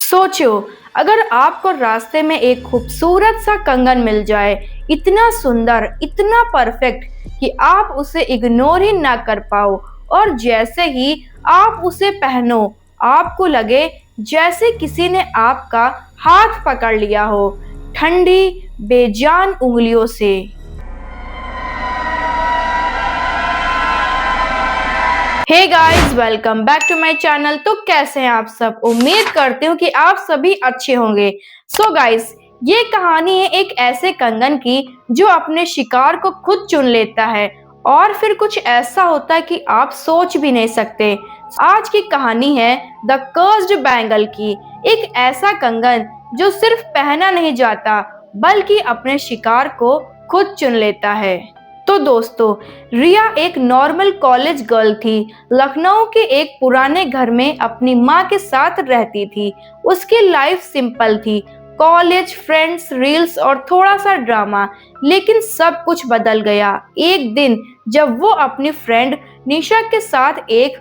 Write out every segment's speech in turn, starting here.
सोचो, अगर आपको रास्ते में एक खूबसूरत सा कंगन मिल जाए, इतना सुंदर, इतना परफेक्ट कि आप उसे इग्नोर ही ना कर पाओ, और जैसे ही आप उसे पहनो, आपको लगे जैसे किसी ने आपका हाथ पकड़ लिया हो, ठंडी, बेजान उंगलियों से। Hey guys, welcome back to my channel. तो कैसे हैं आप सब? उम्मीद करती हूँ कि आप सभी अच्छे होंगे। सो गाइस, ये कहानी है एक ऐसे कंगन की जो अपने शिकार को खुद चुन लेता है, और फिर कुछ ऐसा होता है कि आप सोच भी नहीं सकते। आज की कहानी है द कर्स्ड बैंगल की। एक ऐसा कंगन जो सिर्फ पहना नहीं जाता, बल्कि अपने शिकार को खुद चुन लेता है। तो दोस्तों, रिया एक नॉर्मल कॉलेज गर्ल थी। लखनऊ के एक पुराने घर में अपनी माँ के साथ रहती थी। उसकी लाइफ सिंपल थी, कॉलेज, फ्रेंड्स, रील्स और थोड़ा सा ड्रामा। लेकिन सब कुछ बदल गया एक दिन जब वो अपनी फ्रेंड निशा के साथ एक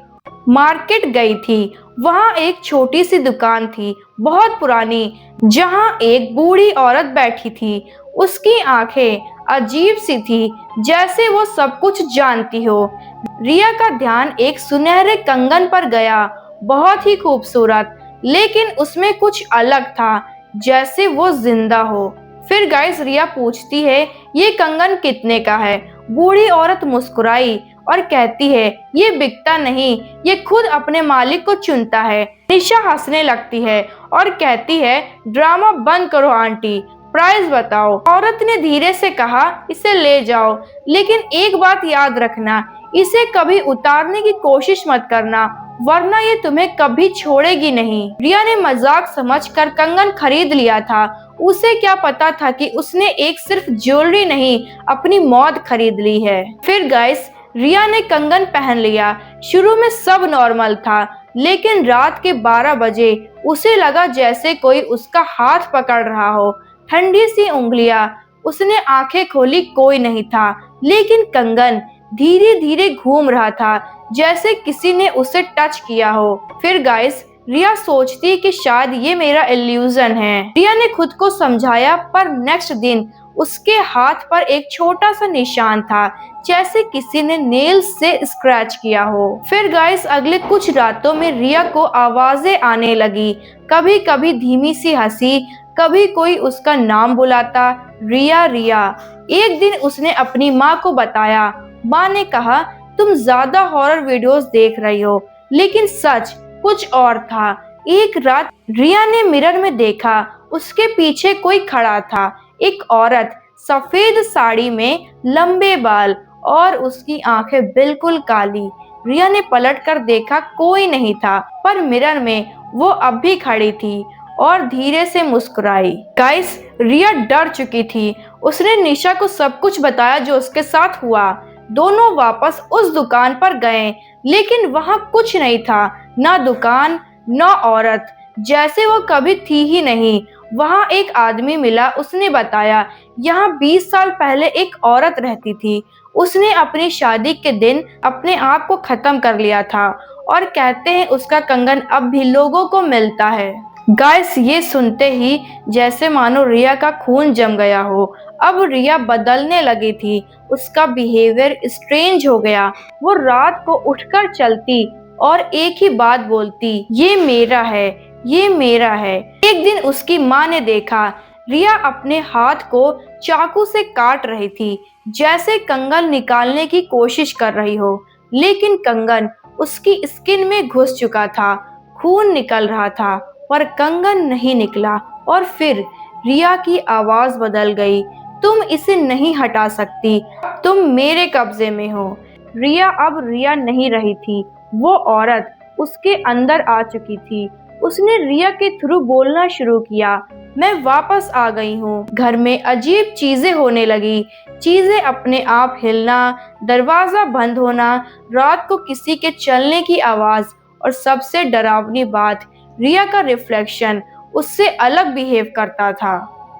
मार्केट गई थी। वहाँ एक छोटी सी दुकान थी, बहुत पुरानी, जहाँ एक बूढ़ी औरत बैठी थी। उसकी आंखें अजीब सी थी, जैसे वो सब कुछ जानती हो। रिया का ध्यान एक सुनहरे कंगन पर गया, बहुत ही खूबसूरत, लेकिन उसमें कुछ अलग था, जैसे वो जिंदा हो। फिर गाइस, रिया पूछती है, ये कंगन कितने का है? बूढ़ी औरत मुस्कुराई और कहती है, ये बिकता नहीं, ये खुद अपने मालिक को चुनता है। निशा हंसने लगती है और कहती है, ड्रामा बंद करो आंटी, प्राइस बताओ। औरत ने धीरे से कहा, इसे ले जाओ, लेकिन एक बात याद रखना, इसे कभी उतारने की कोशिश मत करना, वरना ये तुम्हें कभी छोड़ेगी नहीं। रिया ने मजाक समझकर कंगन खरीद लिया था। उसे क्या पता था कि उसने एक सिर्फ ज्वेलरी नहीं, अपनी मौत खरीद ली है। फिर गाइस, रिया ने कंगन पहन लिया। शुरू में सब नॉर्मल था, लेकिन रात के 12 बजे उसे लगा जैसे कोई उसका हाथ पकड़ रहा हो, ठंडी सी उंगलियां। उसने आंखें खोली, कोई नहीं था, लेकिन कंगन धीरे धीरे घूम रहा था, जैसे किसी ने उसे टच किया हो। फिर गाइस, रिया सोचती कि शायद ये मेरा इल्यूजन है। रिया ने खुद को समझाया, पर नेक्स्ट दिन उसके हाथ पर एक छोटा सा निशान था, जैसे किसी ने नेल्स से स्क्रैच किया हो। फिर गाइस, अगले कुछ रातों में रिया को आवाजें आने लगी, कभी कभी धीमी सी हंसी, कभी कोई उसका नाम बुलाता, रिया रिया। एक दिन उसने अपनी माँ को बताया। माँ ने कहा, तुम ज्यादा हॉरर वीडियोस देख रही हो, लेकिन सच कुछ और था। एक रात रिया ने मिरर में देखा, उसके पीछे कोई खड़ा था, एक औरत, सफेद साड़ी में, लंबे बाल, और उसकी आंखें बिल्कुल काली। रिया ने पलटकर देखा, कोई नहीं था, पर मिरर में वो अब भी खड़ी थी और धीरे से मुस्कुराई। गाइस, रिया डर चुकी थी। उसने निशा को सब कुछ बताया जो उसके साथ हुआ। दोनों वापस उस दुकान पर गए, लेकिन वहां कुछ नहीं था, ना दुकान, ना औरत, जैसे वो कभी थी ही नहीं। वहां एक आदमी मिला, उसने बताया, यहाँ 20 साल पहले एक औरत रहती थी। उसने अपनी शादी के दिन अपने आप को खत्म कर लिया था, और कहते हैं उसका कंगन अब भी लोगों को मिलता है। गाइस, ये सुनते ही जैसे मानो रिया का खून जम गया हो। अब रिया बदलने लगी थी, उसका बिहेवियर स्ट्रेंज हो गया। वो रात को उठकर चलती और एक ही बात बोलती, ये मेरा है, ये मेरा है। एक दिन उसकी माँ ने देखा, रिया अपने हाथ को चाकू से काट रही थी, जैसे कंगन निकालने की कोशिश कर रही हो, लेकिन कंगन उसकी स्किन में घुस चुका था। खून निकल रहा था, पर कंगन नहीं निकला। और फिर रिया की आवाज बदल गई, तुम इसे नहीं हटा सकती, तुम मेरे कब्जे में हो। रिया अब रिया नहीं रही थी, वो औरत उसके अंदर आ चुकी थी। उसने रिया के थ्रू बोलना शुरू किया, मैं वापस आ गई हूँ। घर में अजीब चीजें होने लगी, चीजें अपने आप हिलना, दरवाजा बंद होना, रात को किसी के चलने की आवाज, और सबसे डरावनी बात, रिया का रिफ्लेक्शन उससे अलग बिहेव करता था।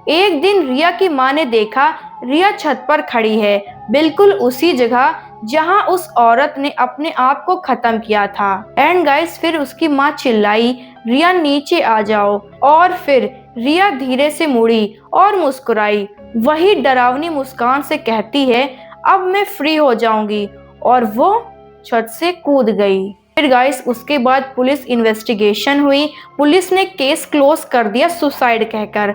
एक दिन रिया की माँ ने देखा, रिया छत पर खड़ी है, बिल्कुल उसी जगह जहां उस औरत ने अपने आप को खत्म किया था। एंड गाइस, फिर उसकी माँ चिल्लाई, रिया नीचे आ जाओ। और फिर रिया धीरे से मुड़ी और मुस्कुराई, वही डरावनी मुस्कान से कहती है, अब मैं फ्री हो जाऊंगी। और वो छत से कूद गई। फिर गाइस उसके बाद पुलिस इन्वेस्टिगेशन हुई। पुलिस ने केस क्लोज कर दिया सुसाइड कहकर।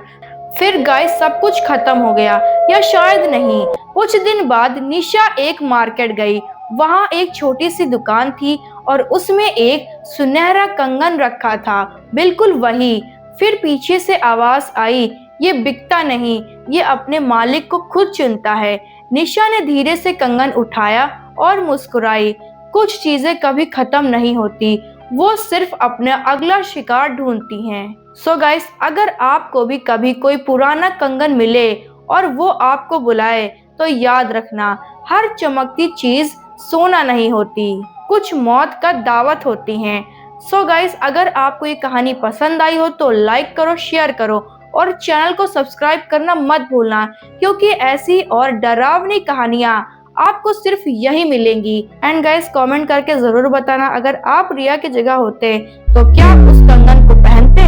फिर गाइस सब कुछ खत्म हो गया, या शायद नहीं। कुछ दिन बाद निशा एक मार्केट गई। वहां एक छोटी सी दुकान थी और उसमें एक सुनहरा कंगन रखा था, बिल्कुल वही। फिर पीछे से आवाज आई, ये बिकता नहीं, ये अपने मालिक को खुद चुनता है। निशा ने धीरे से कंगन उठाया और मुस्कुराई। कुछ चीजें कभी खत्म नहीं होती, वो सिर्फ अपना अगला शिकार ढूंढती हैं। सो गाइस, अगर आपको भी कभी कोई पुराना कंगन मिले और वो आपको बुलाए, तो याद रखना, हर चमकती चीज सोना नहीं होती, कुछ मौत का दावत होती हैं। सो गाइस, अगर आपको ये कहानी पसंद आई हो तो लाइक करो, शेयर करो और चैनल को सब्सक्राइब करना मत भूलना, क्योंकि ऐसी और डरावनी कहानियां आपको सिर्फ यही मिलेंगी। एंड गाइस, कमेंट करके जरूर बताना, अगर आप रिया की जगह होते तो क्या उस कंगन को पहनते।